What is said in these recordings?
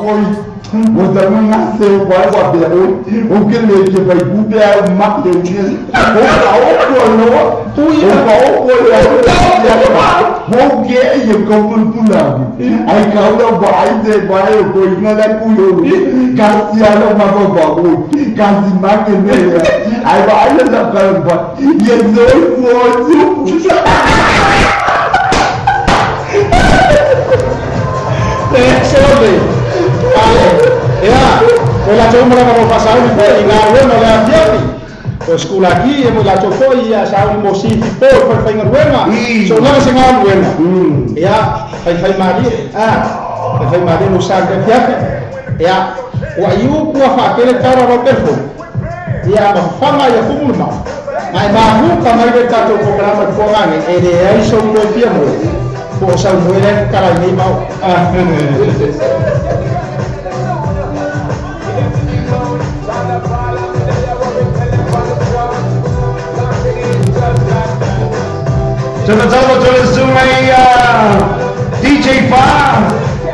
foi o também nasceu vai o abelo o que ele que vai buber o mate dele o tu ia o que é como pulando aí cauda vai o coi não é pulo Cassiano Magogo Casimake aí vai essa cara e eu vou Ela cuma mau pasal ni pun ingat rumah lah dia. Sekolah lagi, mula coba ia sahur musik pun perfengan rumah. So nak sengal rumah. Ya, fai mali, fai mali nusan dia. Ya, wayu kuah fakir cara berperfu. Ya, fanga ya kumulma. Mai mahu kamai kita tu program berkorang. Ada isu dia mu. Bosal mulen kalau ni mau. Sama-sama tulis sungai DJ Fa,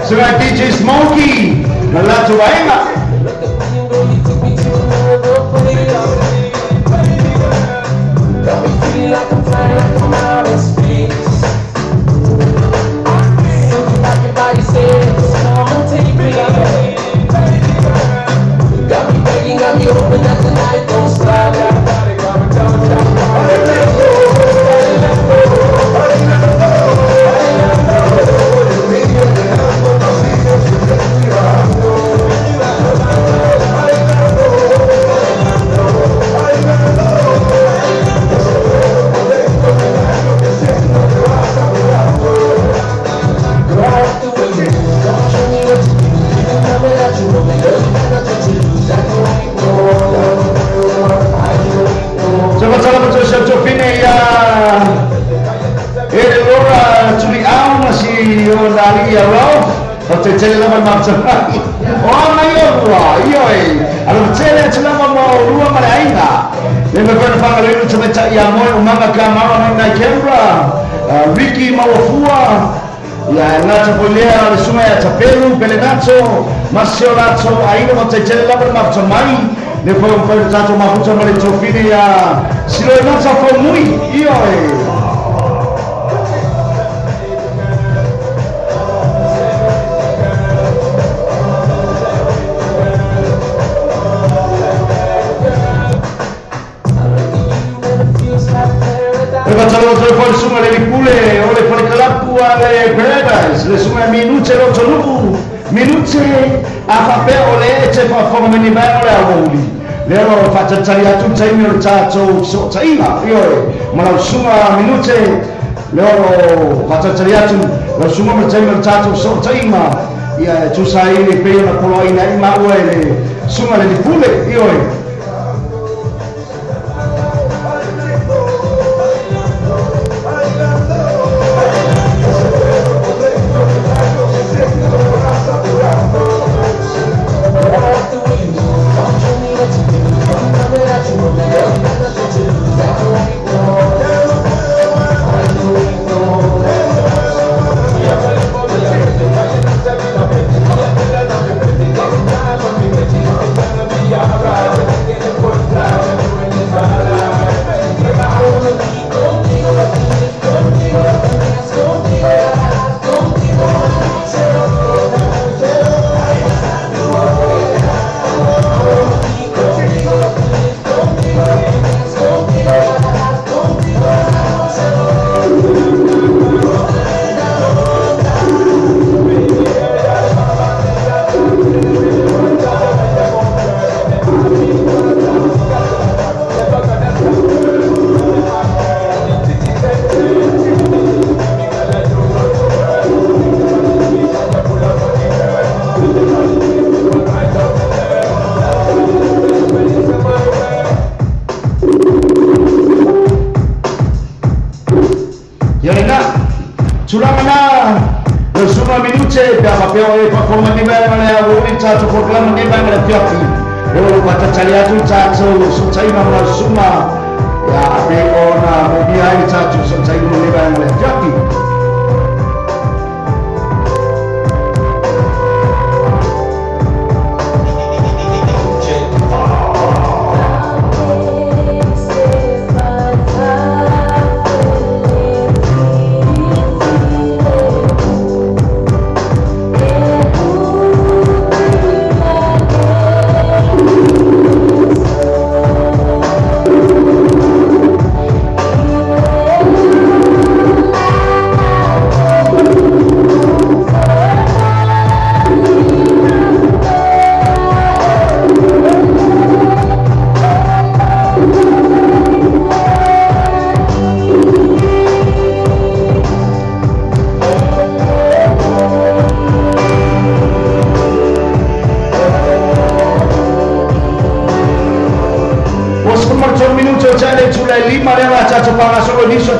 sungai DJ Smokey, lalat sungai mak. Tele lama macam orang lain lah, iya. Kalau tele cuma mau luar mana aina, memang pernah panggil itu cuma cak yang mau umang kamera mana kamera, Ricky mau fua, ya nacho boleh ada semua ya capelu, pele nacho, masih nacho, aina mau tele lama macam mai, ni pun nacho mau cuma le chofini ya, silo nacho kau mui, iya. Semua dari pule oleh perkelapu oleh Paradise, semua minuce lo tolu, minuce apa pe oleh cepat form ini baru oleh awali. Lero faccia cari atu cari mil caco so cari lah, yo malah semua minuce lero faccia cari atu, lero semua cari mil caco so cari mah, ya susah ini pe nak pulau ini mah oleh semua dari pule, yo. Performa di mana ya, ini cacu program di mana tiap hari. Kalau kata cari atu cacu, susah mana semua. Ya, beona, mobil ini cacu, susah di mana tiap hari.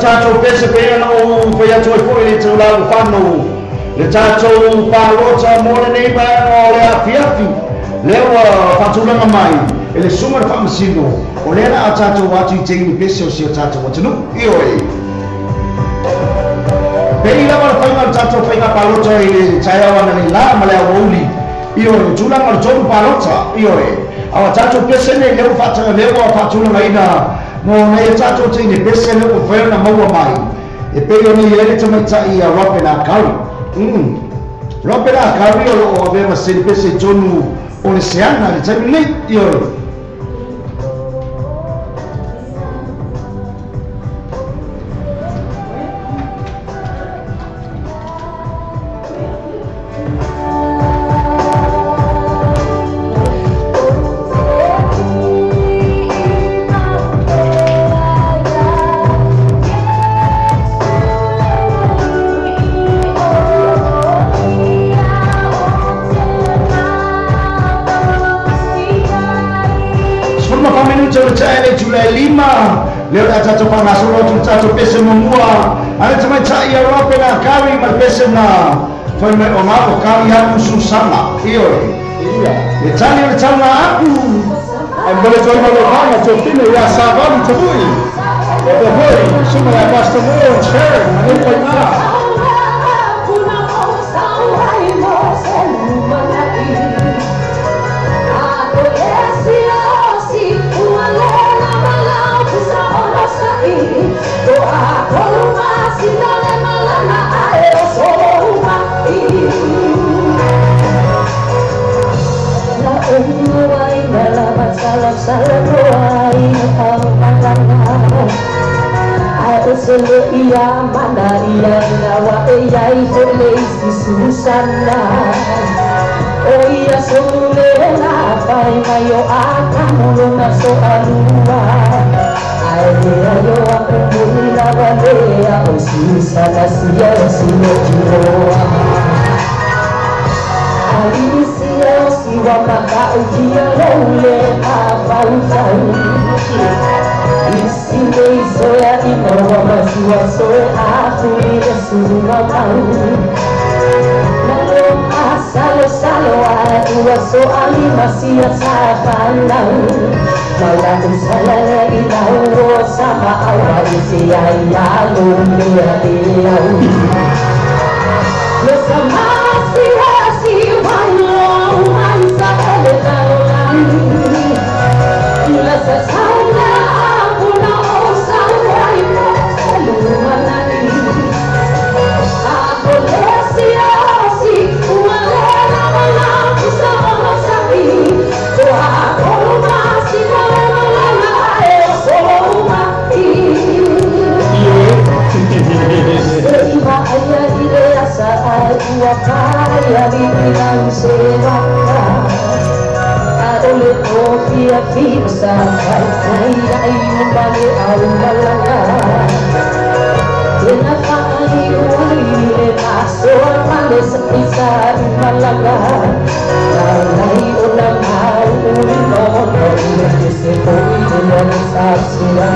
tatou pese pea na o pe atu e foi le tu la fanu le tatou palota mo le nei ba o le afiafi le wa fatulanga mai ele suma le famasino o le na tatou atu i te ni pese o si o tatou atunu io e pei la wala whainga tatou whainga palota i le taiawa na ni la ma le awauli io e tulanga le tonu palota io e awa tatou pese ne leo fatanga leo wa fatulanga ina mo nei tatou te ni pese leo whainga na maua mai e pei o ni ele te maitai a rape na kauri rape na kauri o aveva se ni pese tonu o le seana le taimi nei io e leo da tatou pangasolo tu tatou pese mamua ale te mai tai a rope na kari ma pese na foi me o mapo kari atu susama io e tani le tana aku ai mole foi ma lo hanga to fine ya savali to vui e de voi suma la pasta mo cher ma non foi na ia mana ia nawa ia ile susana oh ia sole na pai mayo akamu na so alua ai yo akamu na wale ya susana sia sino jiroa ai sia siwa maka ukia role apa usai soya ino masiwa soya afuri resuma mau nalo asalo salo wa so ali masia safanau mala usala ina ro sama awali sia ya lumia dia lo sama sia siwa lo mansa le la sasana Kaya bilang seraka Aole kopia pizza Kaya yung bali ang malaga Tinapay ulit Paso ang mali sa pizza ang malaga Kaya ulang ulit mo Kasi po ilang sa sila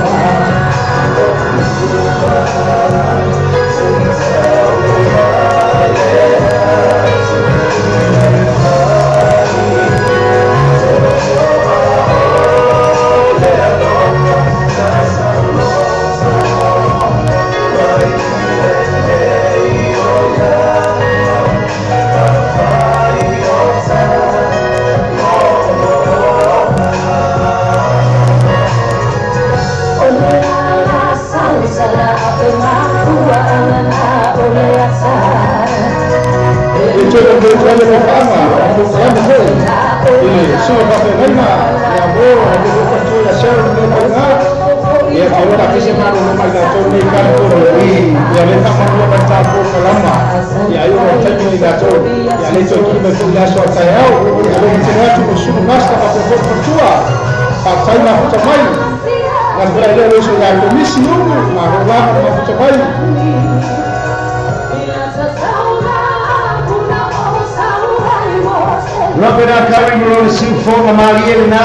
Rapena kari mlo sinfona maliel na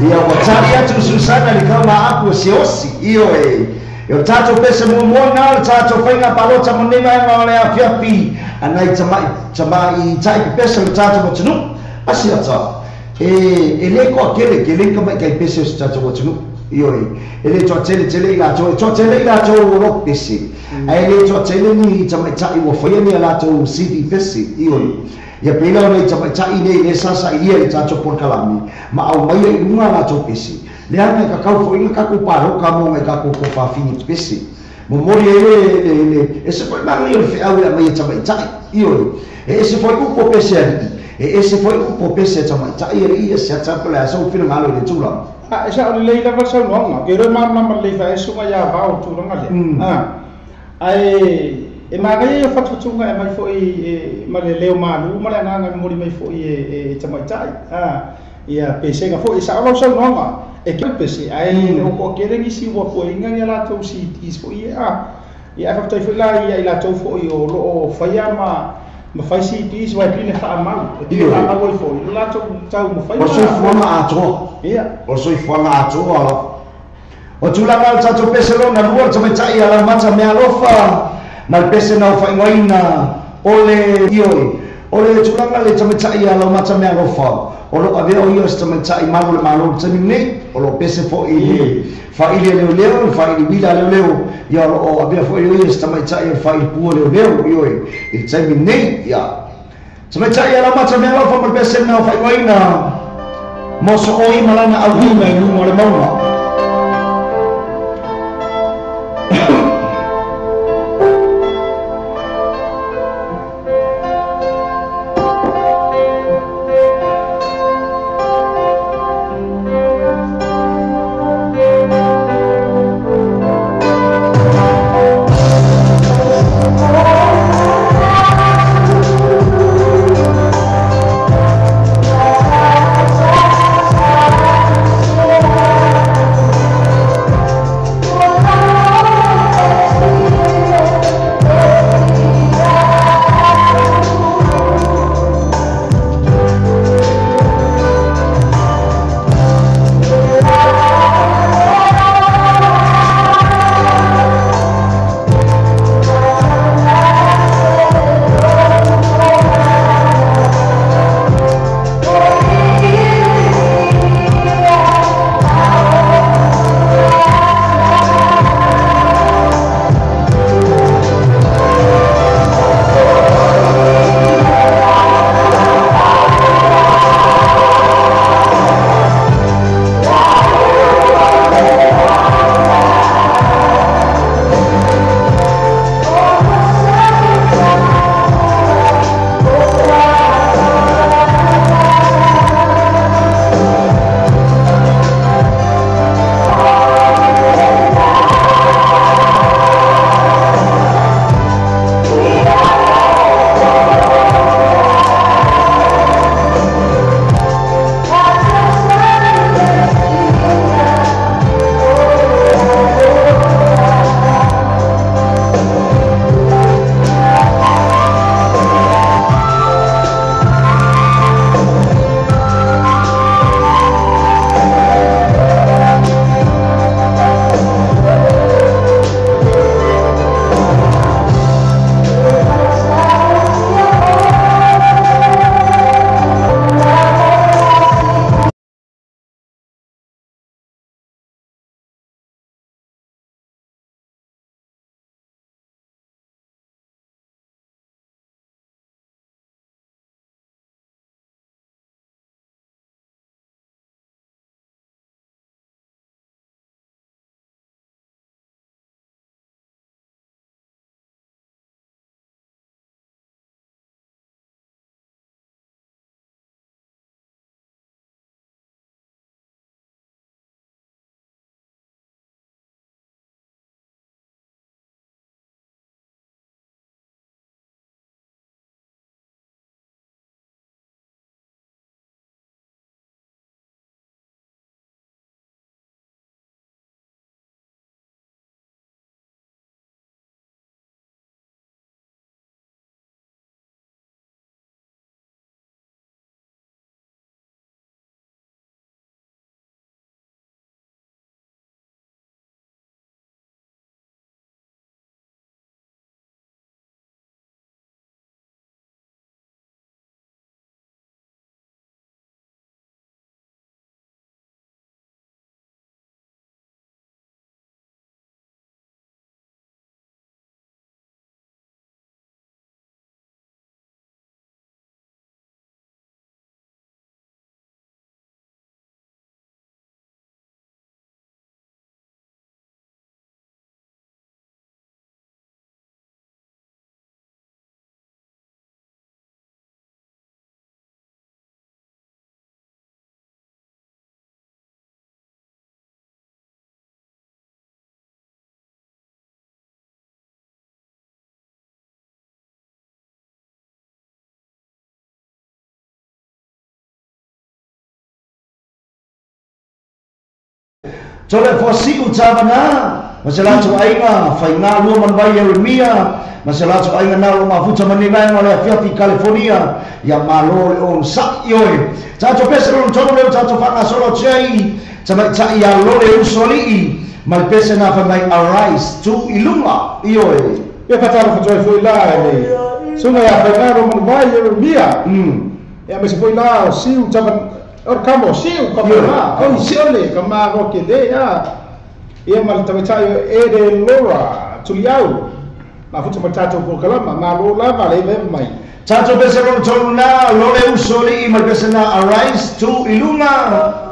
ia watari atu susana likama aku siosi io yo tato pese mo na tato fainga palota mo nema nga le afiapi anai tamai tai pese tato mo tunu asia ta ele ko kele ka mai kai pese tato mo tunu yo ele to tele la to ro pese ai le to tele ni tamai tai wo foi ni la to city pese yo ya pela nei tamai nei sasa ia le tato por kalami ma au mai i una la to pese le ana ka kau foi ka ku paro ka mo ka ku ko fa fini pese mo mori ele ese foi ma io fe au la mai tamai io ese foi ku ko pese ese foi ku ko pese tamai ia se tapa la so fina malo le tula esa o le la versa no ke ro ma le fa eso ma ya va o tula ngale ai e magai e whatutunga e mai foi ma le leo malu ma le nganga mori mai foi tamai ia pese nga foi sa lo sa nonga e ke pese ai o ko ke rengi si wa ko inga ya la to si is foi ia fa tai foi la ia la to foi o lo faia ma fai si is wa pine fa mal e ti la wa foi la to tau mo fai o so forma ato ia o so forma ato o tu la mal tato pese lo na luar tamai tai ala mata me alofa mal pese na fa ngoina ole ioi ole tu la le tamai tai ala mata me alofa o lo ave o io sta mentai malo tani nei o lo pese fo i fa i leo fa i bila leo ia o ave fo io sta mentai fa i pu leo io i tani nei ia sta mentai ala mata me lo fa pese na fa i na mo so o i malana au hi mai nu mo le mauna Tole fosiu tabana masalah tu ainga fainga lu man bai Yeremia masalah tu ainga na lu mafuta manila ngale fiati California ya malo on sak yoi tato pesero tono le tato fanga solo chei sama cha ya lo le usoli mal pese na fa mai arise tu ilunga yoi ya pataro foi foi lá ele sunga ya fainga lu man bai Yeremia ya me se foi lá siu taban orkamo siu kamera oi siole kama no kede ya ia mal tabachayo ede lora tuliau mafuta matato por kalama malo lava le mai tato pesero tono na lo le usoli mal pese na arise tu ilunga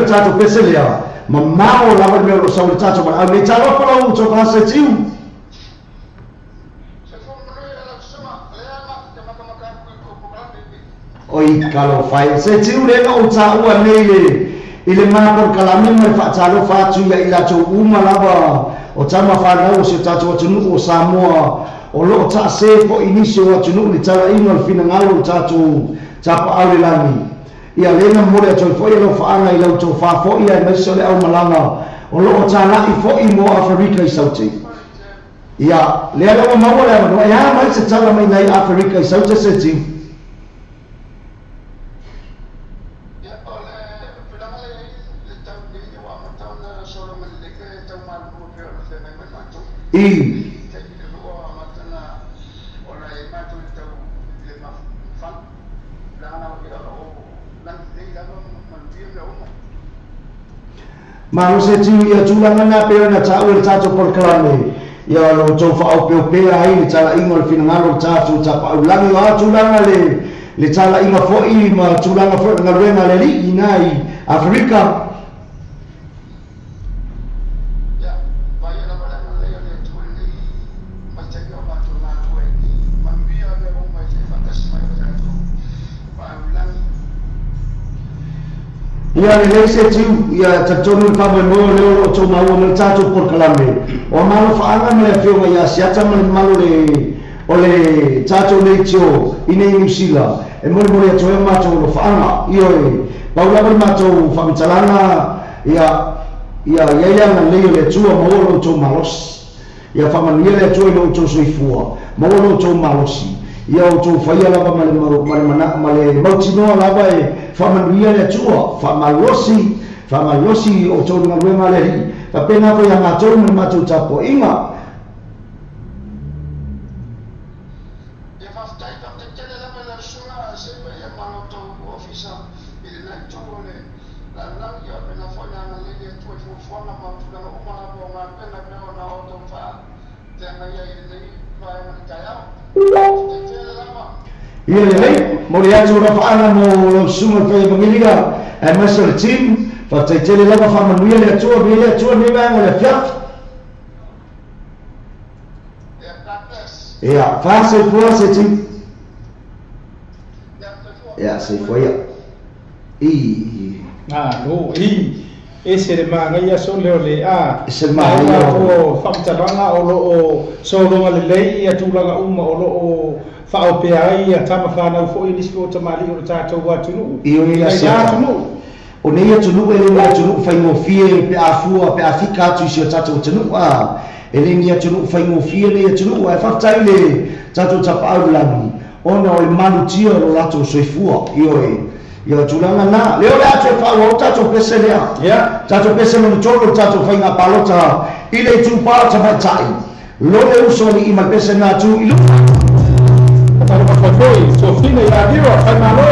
tato peselia mamao lava me lo sa tato ma ne tato pala u to passa tiu oi kalau fai se tiu le no ta u anele ile ma por kalame me fa talo fa tu ya ila to uma lava o tama fa na o se tato tunu o Samoa o lo ta se po inicio o tunu ni tala ino al fina ngalo tato tapa ale lani ia lena mole to foi lo faanga ilo to fa fo ia me so le au malanga o lo tana I fo I mo Africa I sauti ia le ala mo mo le no ia mai se tala mai nei Africa I sauti se ti ia ole pulanga le tau ni wa ma tau na solo me le ke tau ma mo pe o se me ma tu I Mano se tiu ia tulanga na pe na tau tato por klane ia lo to fa o pe ai ni tala ingo fina ngalo tato tapa ulangi wa tulanga le tala inga fo I ma tulanga fo na renga le li nai Afrika ya vaya la bala le le tulni ma te yo ma tu na ko ni ma bia le o ma se fantasma yo tato pa ulangi ia le se tiu ia tatonu pa mo le o to ma o tato por kalame o malo fa anga me fio ia siata malo le o le tato le tio ine New e mo le to ma to lo fa anga io paula ma to fa mitalana ia na le tua mo lo to malos ia fa mania le to lo to soifua mo lo to malosi ia o to fa ia lava male mautino lava e fa mania le tua fa malosi o to na le male pa pena ko ia matou me matou tapo inga ia fa tai ka te tele la me la sura se me ia ma to ofisa ile na to le la ia pena fo na le le to fo na ma tu na o ma bo ma pena me na o to fa te na ia ile va na ta ya te tele la ma ia le mo le atu rafaana mo suma pe mangiliga e master team fa te tele lava fa manuia le atua ni va le fiat ia fa se fua se team ia se fua ia no ese le manga ia so le ese manga o famtaranga o lo so lo le ia tulanga uma o lo fa o pe ai a tama fa na fo ini spo tamali o tato wa tunu io ni la sa o nei tunu ele la tunu fa mo fie pe afua pe afika tu si tato tunu ele ni tunu fa mo fie le tunu wa fa tai le tato tapa lani ona o manu tio lo lato soifua io tulanga na leo le ato fa o tato peselea tato peselo no tolo tato fa inga palota ile tu pa tama tai Lole usoni i malpese na tu ilu. Kalau macam tu, Sofina ya dia, kan malu.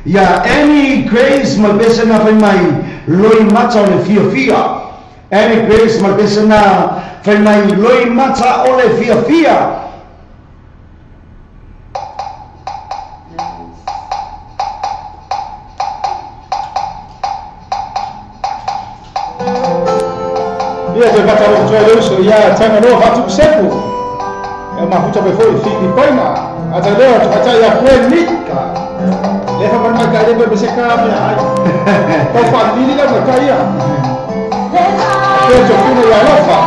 Ya any grace malbesa na fai mai loi mata ole fia. Any grace malbesa na fai mai loi mata ole fia. Dia je kata orang tua Yesus ya jangan lo hatu sepu. Ya mahuta before Filipina. Ada leo tukata ya kuenika. Leva mana kaya berbesar ya. Kau family kan kaya. Kau cuma ya lofa.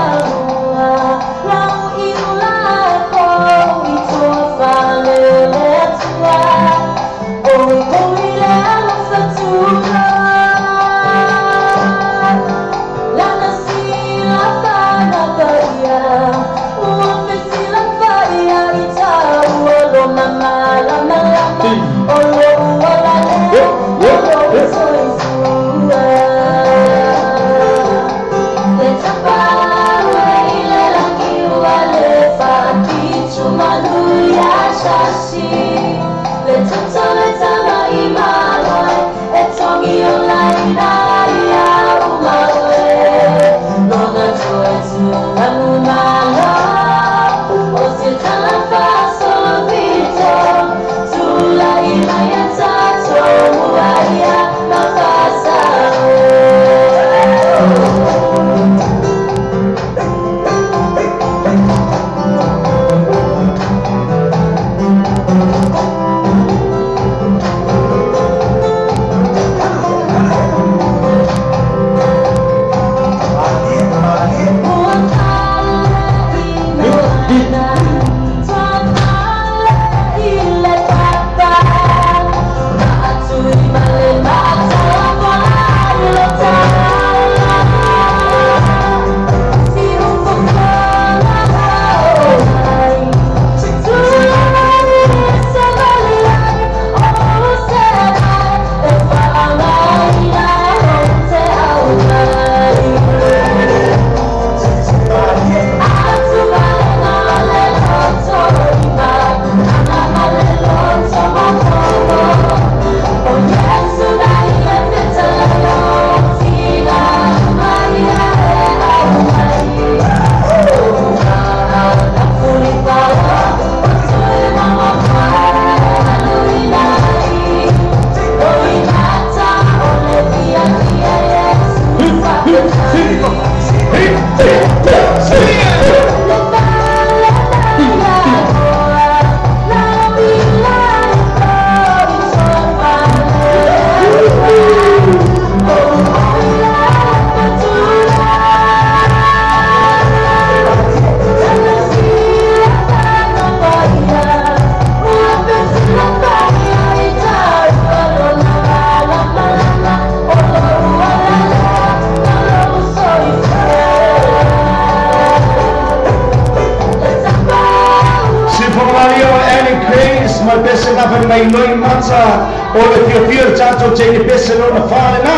mai noi mata o le fio tato te ni pese lo na fale na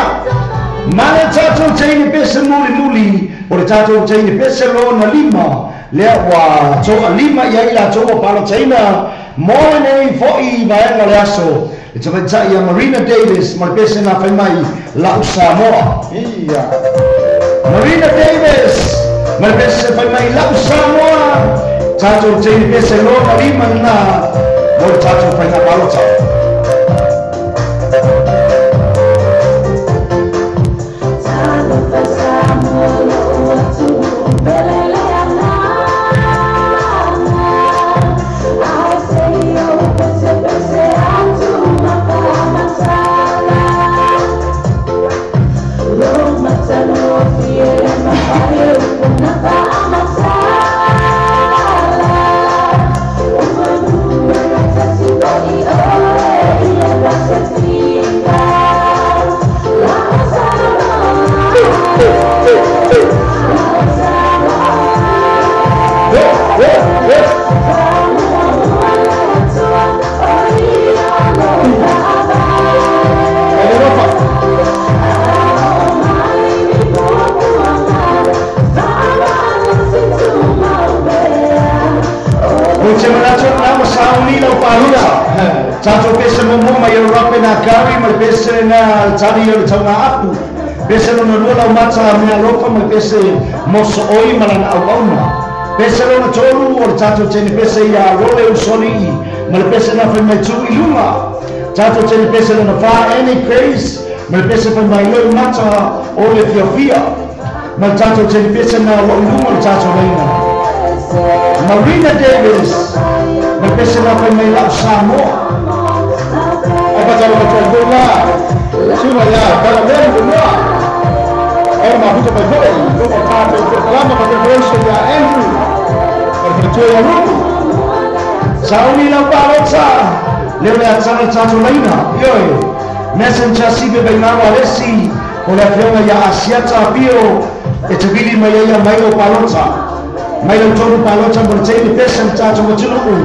mana tato te ni pese muli o le tato te ni pese lo na lima le wa to lima ia ila to palo china mo nei foi vai na le aso it's about ya Marina Davis ma pese na fai mai la Samoa Iya. Marina Davis ma pese fai mai la Samoa tato te ni pese lo na lima na mo tato fai na palo china Tato pese mo mai o rape na kari ma pese na tari o tanga aku pese no rola mata me alofa ma pese mo so oi mala na auna pese no tolu o tato tene pese ya role o soli ma pese na fa mai tu iluma tato tene pese na fa any craze ma pese fa mai lo mata o le fiofia ma tato tene pese na lo iluma tato reina Marina Davis ma pese na fa mai la Samoa apa cara macam bola cuma ya kalau dia bola mahu coba bola coba pakai lama pakai bola ya Andrew berkecuali yang Saudi Lampard lewat sana satu lainnya yoi messenger si bebenah walesi oleh firma ya Asia Tapio itu bili maya mayo palota mayo toru palota bercai pesen satu macam tu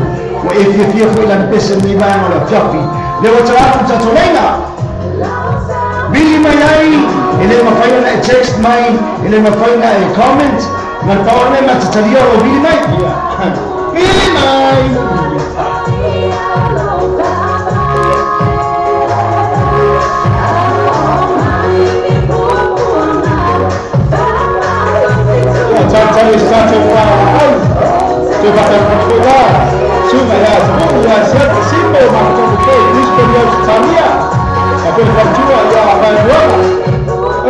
wa if filan pesen ni bang oleh Fiafi lewat satu satu lainnya bili mayai ile mafanya na text mai ile mafanya na comment mataone matatalia o bili mai bili mai cari satu orang coba terpaksa cuma ya semua siapa simpel macam itu dispenser Italia tapi percuma ya apa yang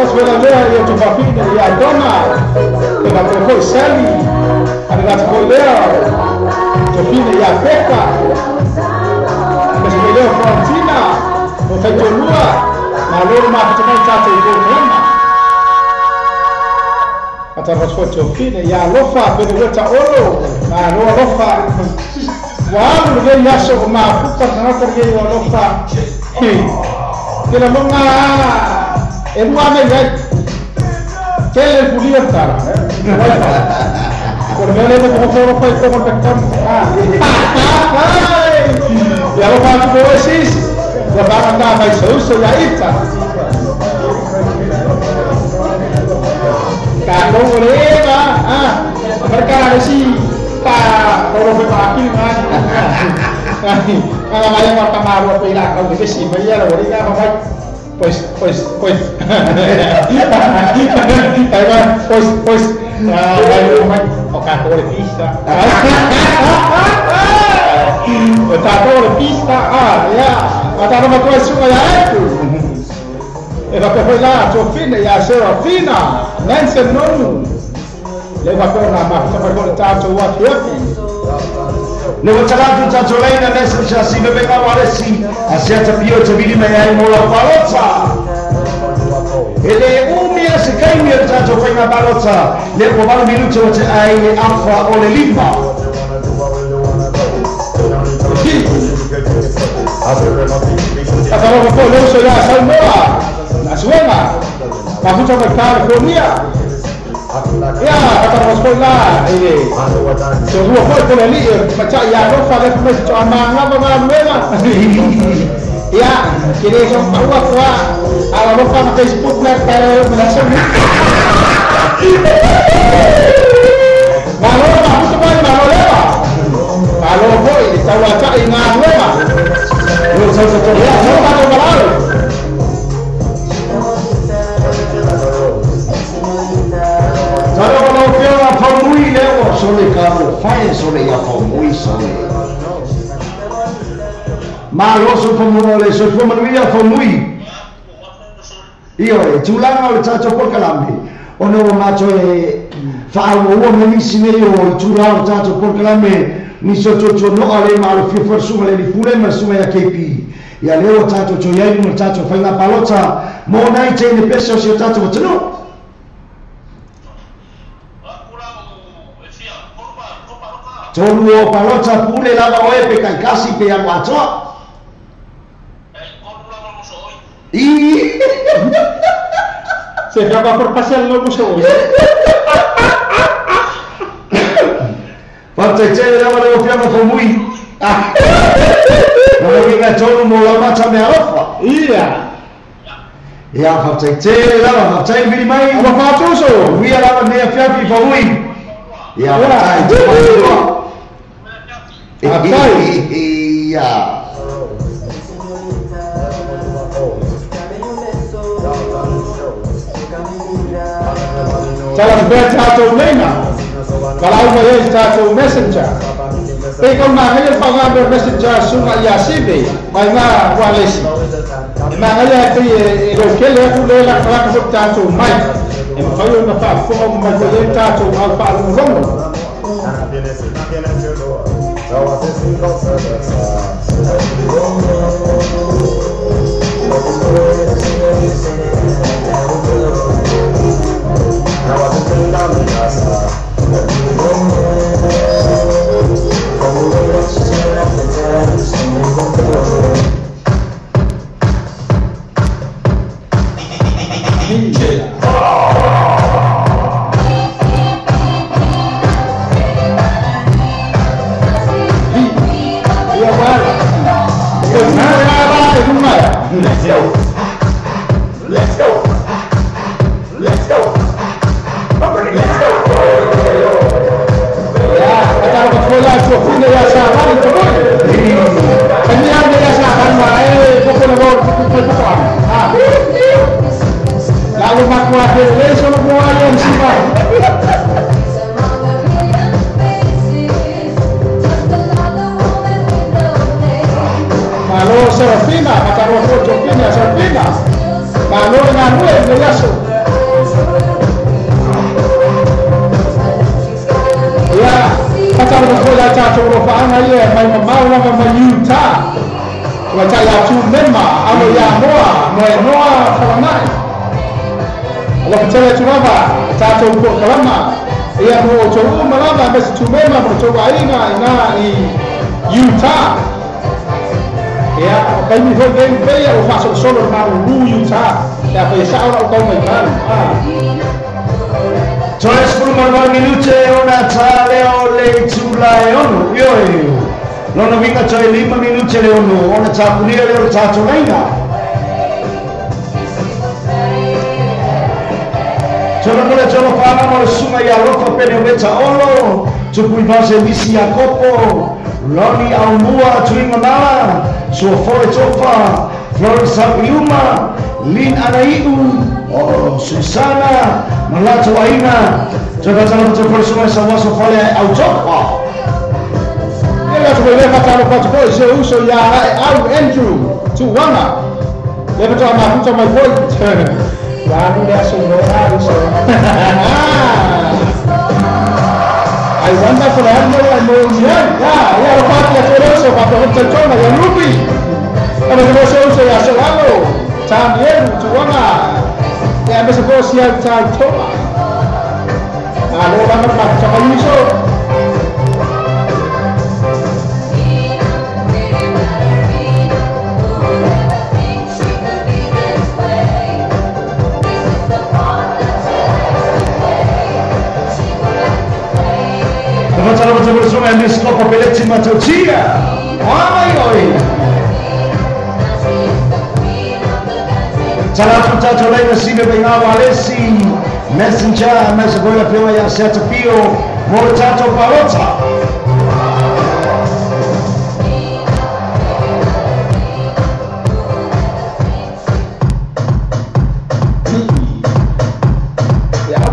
sebenarnya ya coba pilih ya dona coba terus Sally ada sekolah coba pilih ya Becca sekolah Francina hotel luar lalu macam satu itu mana kata Rasul Jofine ya lofa berwata oro na lofa walu le yaso ma puta na ko ye lofa kila monga edwa me ya kele pulia tara por mele de como foro fai como pecam ya lofa ko esis ya ba na vai so ya ita kalau mereka perkara si pak kalau berpakil kan kalau malam waktu maru pila kalau kita si bayar mereka apa pues oka por pista oka por pista ya atau nama kau suka ya itu Eva foi lá, Jofina e a Serafina, Nancy Nonu. Leva para na marca para contar o WhatsApp. Leva para tu laina nessa já se bebe na waresi. Acerta pio te vili mai mola palota. Ele umia se caimia já foi na palota. Leva para minuto te ai alfa o le lima. Agora vou olhar o já Samoa. Na suena, vamos a California. Ya, kata Rasulullah ini. Semua pun boleh lihat macam yang lupa dan masih cuma mangga memang. Ya, kini semua tua. Kalau lupa pakai Facebook net kalau berhasil. Malu aku semua malu lewat. Malu boy, tahu acak ingat lewat. Ya, semua malu malu. Kalau dia pemui lewat sore kamu, fine sore ya pemui sore. Malu supaya pemui ya pemui. Iyo, tulang oleh caco por kalambe. Ono macho fa'al wo menisi ne yo tulang caco por kalambe. Ni socho no ale malu fifor suma le pure masuma ya KP. Ya leo caco choyai no caco fa na palota. Mo nai tene peso si caco tno. Tolu palota pure lava oepe kai kasi pe ya wacho. Se acaba por pasar lo que hoy. Parte chere la vale opiamo con muy. No me venga todo mo la macha me arofa. Iya. Ya parte chere la va parte vini mai. Apa pato so? Wi la va ne fiapi for muy. Ya parte. Iya. Dalam bercatur lena, kalau boleh catur messenger, tapi kalau makanya pengambil messenger sungai Yasibi, banyak koalisi. Makanya tu lokal itu lelah kalau kita catur mai, kalau nak form macam catur alfa alumni. Lalu mak kuatir leso semua yang sifat. Malu Serafina, kata Rasul Jokina Serafina. Malu dengan gue beliasu. Ya, kata Rasul aja coba faham aja, main mau nama menyuta. Wajah yang cuma, alo yang noa kalau naik. Kalau bicara cuma apa, caco untuk kelama. Ia mau coba melama, mesti cuma mau coba ina Utah. Ya, kami game player masuk solo mau Utah. Ya, biasa orang kau main. Cioè, spurmano minuti una tale ole chulaeon. Yo. Non vinga cioè 5 minuti le ono, ona capunia le ora cacio laina. Sono quelle giorno fa ma suma ya rocco per invece olo, su cui base misi a copo, loni a umua tuinga nala, suo fore cofa, flor sabiuma, lin anaiu, Susana, malato aina, coba jangan coba semua sama sofale au copa. Ela boleh kata lepas tu saya usul ya au Andrew tu wana. Lepas tu anak tu mai boy. Lalu dia semua usul. I wonder for that no I know ya lepas dia terus pada hotel cuma yang rupi. Kalau dia usul ya selalu. Champion tu wana. Ya mesti bos yang tahu. Lalu orang macam usul. come mi scopo Pelletti Matocia. Salatu tatu lain sini bainawa Alessi Messenger Mesegoya pia ya Seto Pio Mortato Palota.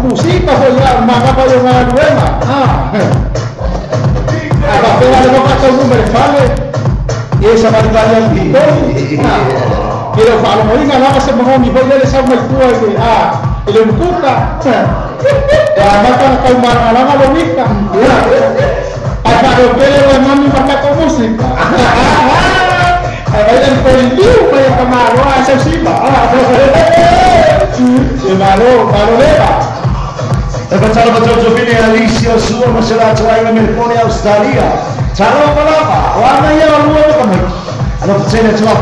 Música foi lá, mas vai eu na duema. A pena de boca o número fale. E essa vai dar ali. Ele fala, "Moringa lá você morreu, me vai ele sabe mais coisa." Ele me cuca. A marca na calma lá na lógica. A cara eu quero a mãe marca com música. Aí ele foi lindo, vai tomar água, essa cima. Se valeu leva. E facciamo tutto bene Alicia sua ma se la trovai in Melbourne Australia. Ciao palava, guarda io la luogo come. Allora facciamo ciò.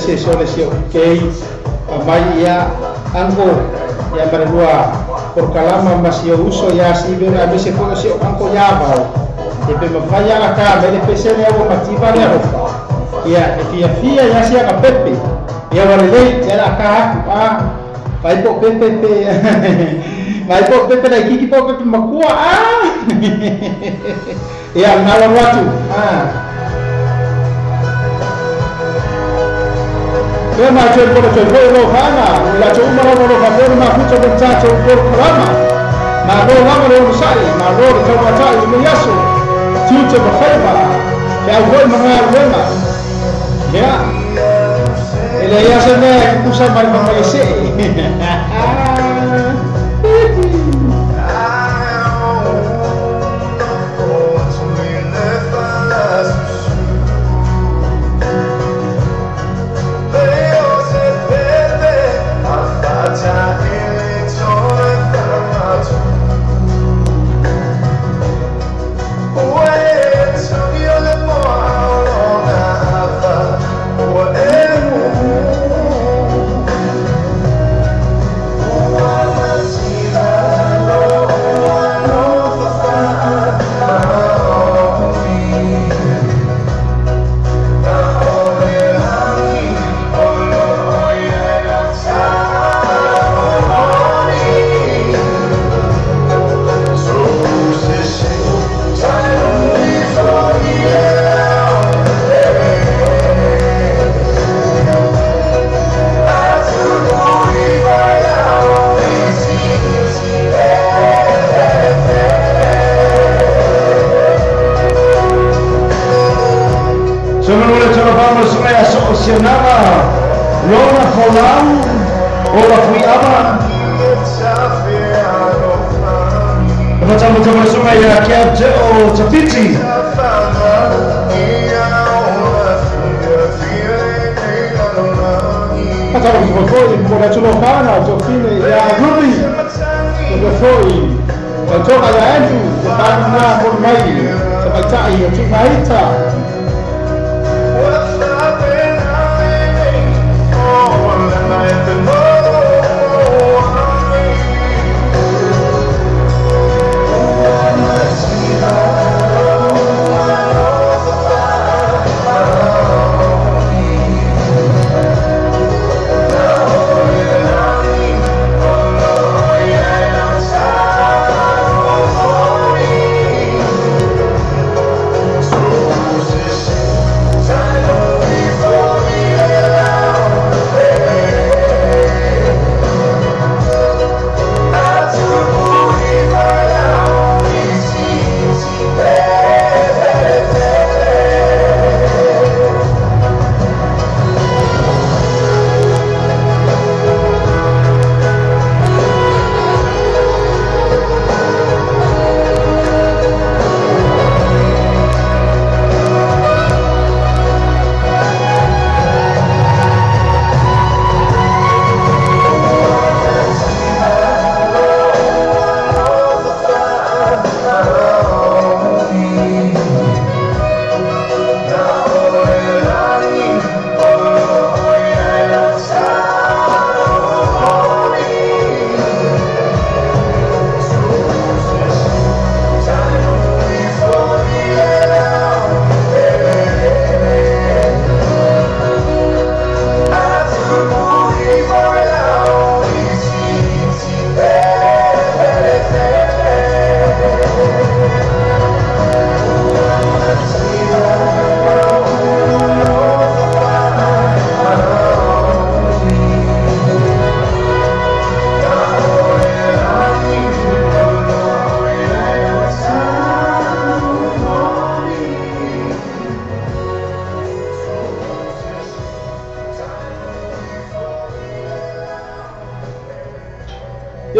Sesione sio kei amai ya angko ya berdua porkalama masih uso ya si bera bese ko sio angko ya bau e pe mafaya la ka bele pese ne o matiba ne ro ya e fia ya si ka pepe ya wale ya la ka vai po pepe vai po pepe dai kiki po pepe makua ya na watu Kema chekolo chekolo kana la chuma lo kaporo ma kucha mchacho por krama ma ro lama lo sai ma ro to mata ni yaso tuche bafaiba ya gol ma wema ya ele ya se ne kusa mal ma ese Wait till you're the more Sono le trovavamo sulla sossionava Rona Folau o la Friava. Facciamo sulla Chiave o Tapici. Facciamo poi con Ciolofana, Giofine e Rubi. Dove poi gioca da Andrew, parla con mai, sebagai Cimaita.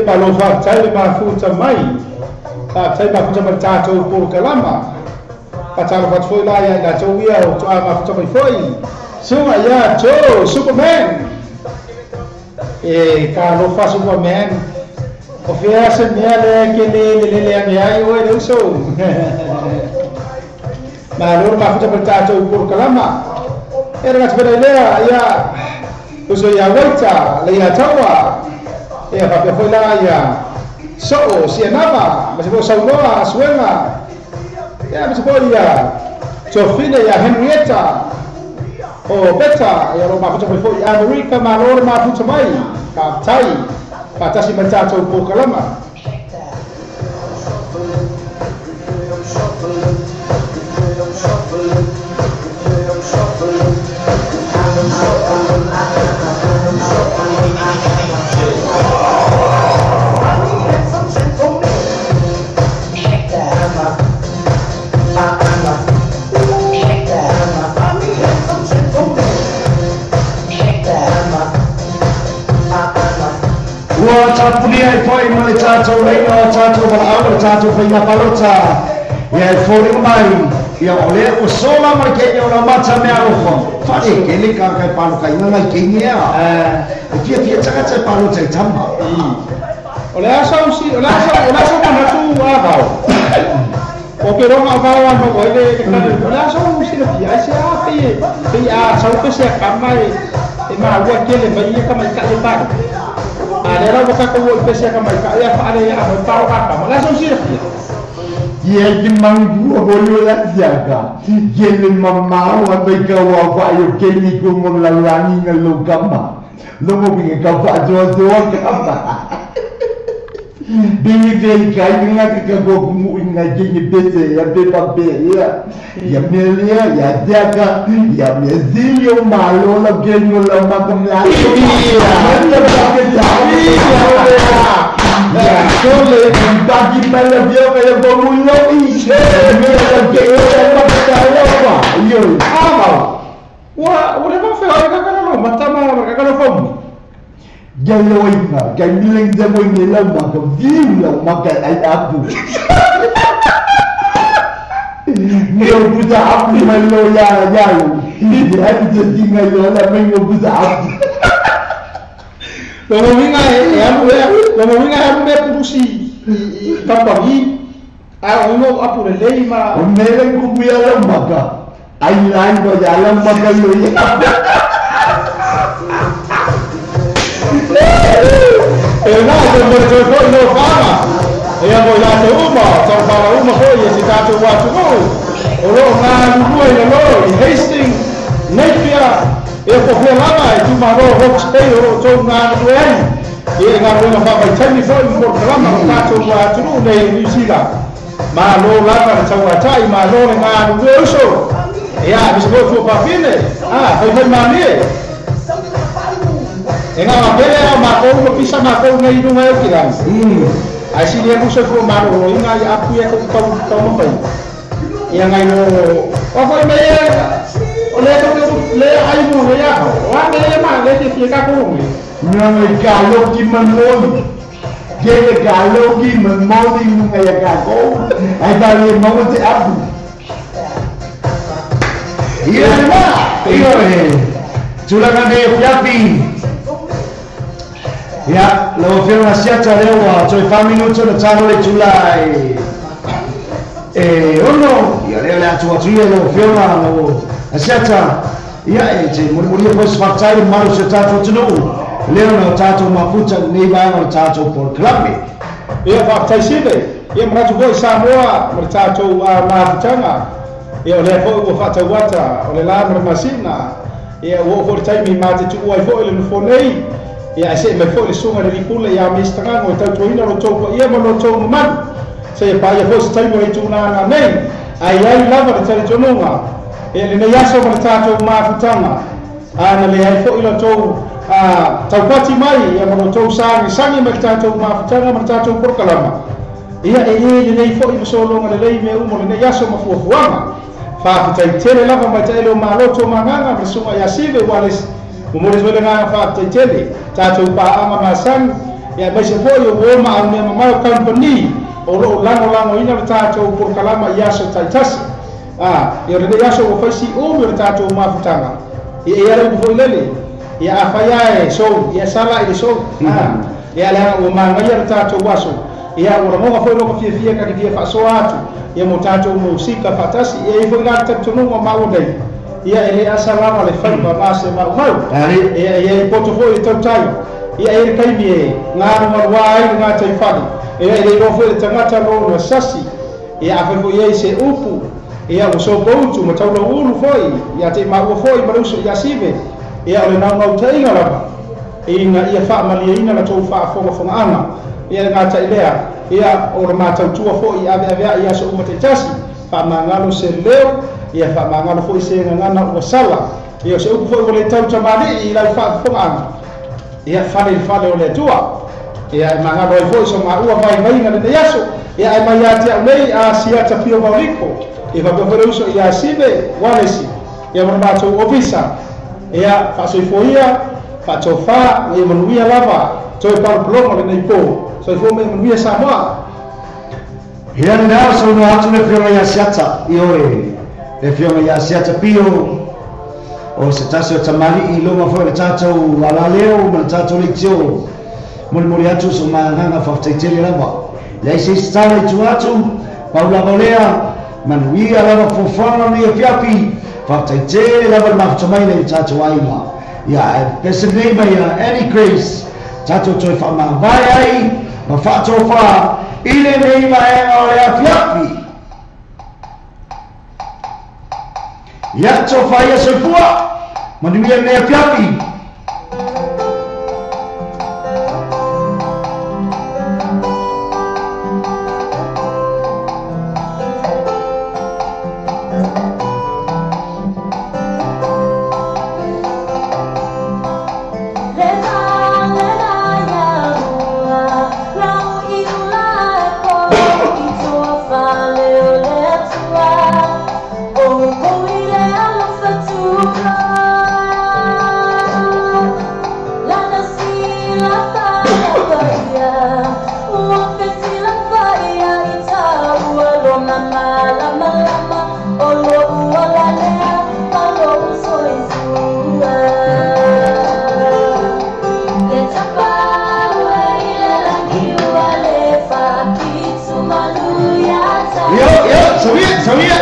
Kalau saya mahu camai, saya mahu camai cacu pur kelama, pacar buat foi lah ya, dah cacu dia, cuma mahu camai foi, semua ya, Joe Superman, kalau pas Superman, ofiasan dia lele yang ya, itu itu so, malu mahu camai cacu pur kelama, dengan sepeda dia, ya, usul ya wajar, lihat cawa. Ya, pakai bola ya, so siapa masih boleh saudoa, suena, ya masih boleh ya, Jofine ya Henrietta, oh beta ya rumah pun boleh Amerika malor rumah pun semai, kaptai, kata si mencaca ukur kelama. Punia foi mali tato reino tato balawa tato fina palota ya foi mai ya ole o sola mai ke ya na macha me alo fare ke le ka ka palu ka ina mai ke nia dia cakap saya palu saya tambah ole asa mana tu abau oke rong abawan mo ole ole asa usi le biasa api asa ke sia kamai ma wa ke le mai ka mai ka le pa ada orang bukan kau spesial kamar kaya apa ada yang apa tahu apa langsung sih dia memang dua boleh lah jaga dia memang mau mereka wafat yo kini ku melalui ngelu kamar lo mau pergi kamar jual kamar Bini kai dengan kita gomu ingat jadi bete ya beba ya ya melia ya jaga ya mezilio malo la genyo la magam la ya sole bagi mala dia kayak gomu lo ise mela genyo la magam yo Jaloina, kay bilang sa mo nila maka view lang maka ay apu. Ngayon po sa apu malo ya. Hindi ay jadi ngayon na may mo sa apu. Lomominga ya purusi kapagi. Uno apu lei ma. Meron ko buya lang maka. Ay lang ko alam maka lo ya. Não, eu vou no fama. Eu vou lá no uma, só para uma coisa, se tá tu vai tu. O lo na no no, Hastings, Napier, eu vou ver lá vai, tu maro Rockstay, o to na no aí. E na rua vai ter foi um programa tá tu vai tu no New Zealand. Mas lo lá para tu vai, mas lo na no eu sou. E a biscoito tu para fine. Foi mania. Enggak mapele makau bisa makau ngai du ngai kiran. Asi dia musuh ko maru inga ya aku ya kau mapai. Yang ngai no apa me oleh tu le ai mu ya. Wa me ma le ti ka ko ni. Ngai galo ki manmon. Dia galo ki manmon ni ngai ka ko. Ai ta le mau ti abu. Iya lah. Iyo Julagan dia piapi. Ya, lo feo na siata leo toi 5 minutos na tano le Julai. Ono, ya leo la tua tua lo feo na lo siata. Ya, je muri pois fatai maru se tato tunu. Leo na tato mafuta ni ba na tato por club. Ya fatai sibe. Ya mratu boy Samoa, mratu mafutanga. Ya le fo fatai wata, ole la masina. Ya wo fatai mi mate tu wa fo le fonei. Ya se me foi sunga de pula ya mistanga no tau ina no tau ia mo tau man se pa ya foi stai mo itu na nei ai lava de tau tonga ele ne yaso mo tau ma futanga ana le ai foi lo tau tau pati mai ya mo tau sangi me tau ma futanga mo tau por kalama ia ne foi mo solo ngale le me umo ne yaso mo fuanga fa futai tele lava mai tele ma lo to manganga mo sunga ya sibe wales Umuri wele nga fa tetele tatu pa ama masan ya bese foyo woma au ne mama company oro lano ina tatu por kalama yaso taitasi ya rede yaso wo fasi umur tatu mafutanga ya re ko lele ya afaya so ya sala ile so ya la wo manga ya tatu waso ya oro mo fo no ko fie ka fie fa so atu ya mutatu musika fatasi ya ifo la tatu no ma wodai ia ele assalamu alaikum wa masema ia portfolio total ia ele kaimi ngaro marwai nga taifadi ia ele no foi tangata no sasi ia afo ia se upu ia uso poutu mataulo ulu foi ia te mago foi maruso ia sibe ia ole na tainga laba ia fa malia na to fa fo ana ia nga tailea ia ora mata tua foi ia ia so umate tasi fa mangalo se leo ia fa mangalo foi se ngana o sala ia se upo foi le tau tamani ila fa fonga ia fale o le tua ia mangalo foi so ma ua vai na le yaso ia ai mai ati nei a sia ta pio mauriko ia fa foi uso ia sibe walesi ia morma to ofisa ia fa so foia fa to fa ia monuia lava to par plomo le nei po so fo me monuia Samoa ia na so no atu le fio ia siata io e fiona ia siata pio o se taso tamali i loma foi le tato ala leo ma tato litio mori atu so manganga faitaitele lava le se stare tu atu paula volea manuia lava fofana ni fiapi faitaitele lava ma tamai le tato aina ia pesene ba ia any grace tato toi fa ma vai ai ma fato fa ile nei ma e o fiapi ya to faya sepua manuia me fiapi sabia.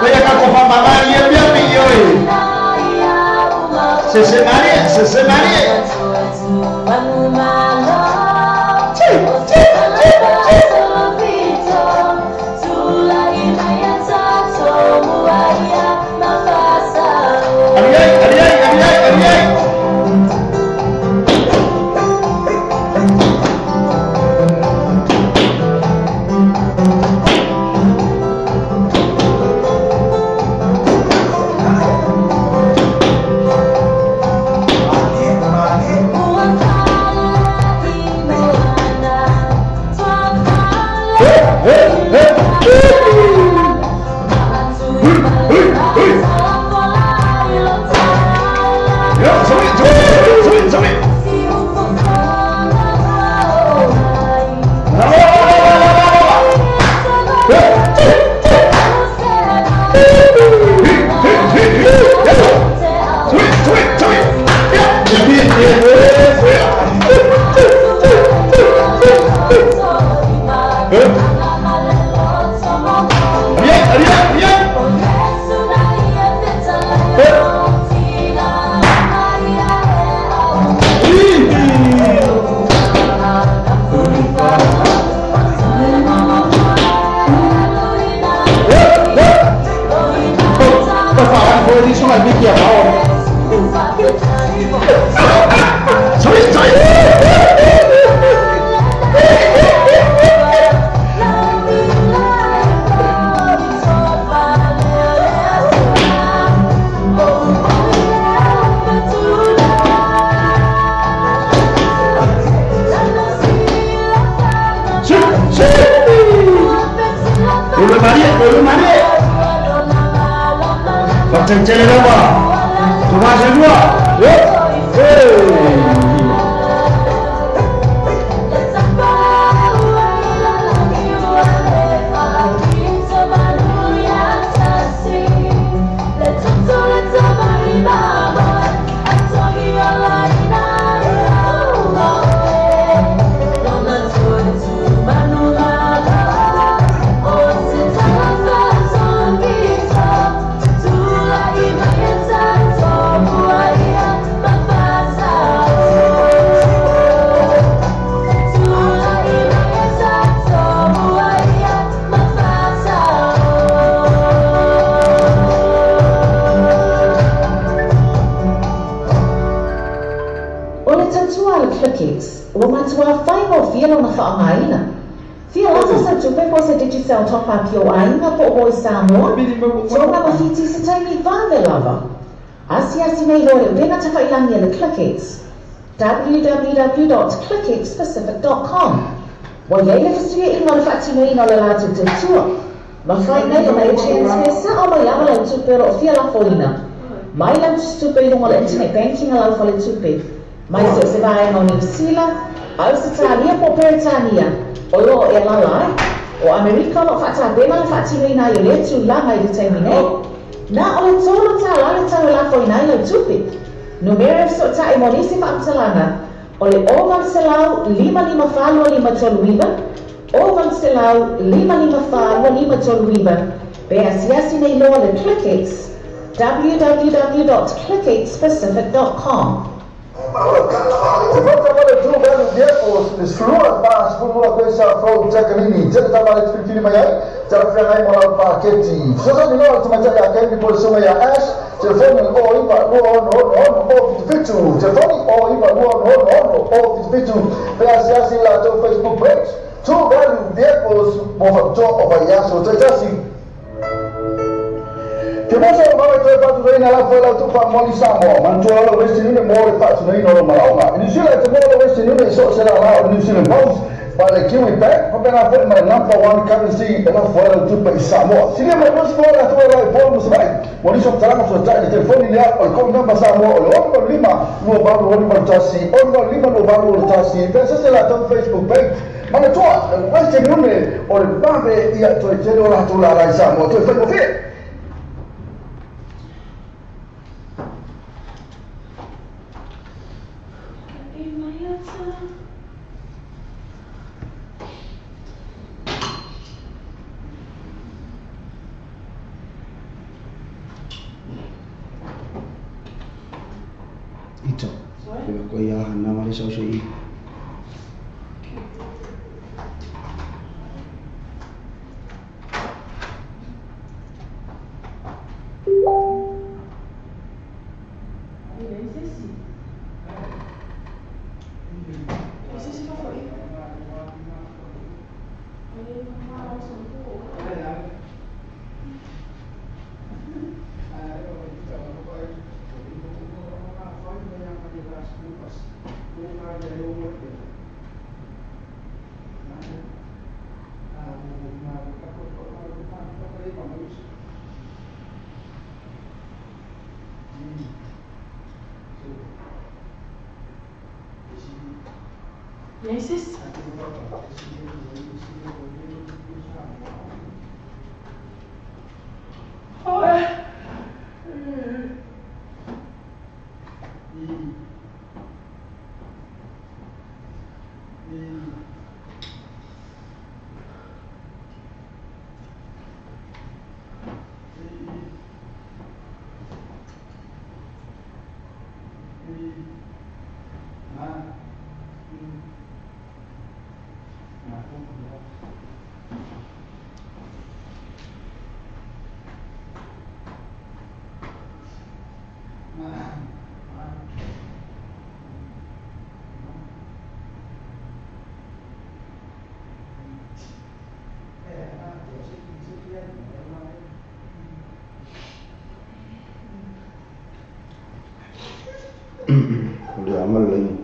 Vaya ka ko pamamali ya piyo eh. Se mari. Top up your ainga po boy Samoa. So nga mafiti sa taimi vave lava. Asi nei lore venga tawhailangi le ClickX. www.clickxpacific.com. Wa yele fasuia inga le whaatino ina le latu te tua. Ma whai nei o mai chance me sa o mai ama le tupe ro fia la foina. Mai lam tupe ilunga le internet banking alau fa le tupe. Mai se vai no New Zealand. Au se talia po Peritania. O lo e lalai. O Amerika ma whata bema le whaatino ina i le tu langa i le taimine. Na o le tolo tala le tau la fo ina i le tupi. Numere so ta i morisi whaamtalanga. O le ovan selau 5555 ovan selau 5555 Be asiasi nei loa le ClickX. www.clickxpacific.com. Che posso fare tre fatto bene alla folla tu fa moli samo, ma tu lo vesti non è mole faccio noi non lo maloma. In Israele tu lo vesti non è so se la la in Israele boss, ma le kiwi back, va bene a fare ma number one currency e la folla tu per Samoa. Si deve non scuola tu la forma sai. Moli so trama so già i telefoni lì al con number Samoa, lo lima lo va lo tassi, lo lima lo va lo tassi. Pensa se la tu Facebook page. Ma le tue, queste non è o il bave io tu c'è la tu la Samoa, tu fai così. Ito. Kaya ko iyahan na mali sa uso i. Yesus. Oh. Udah amal lagi.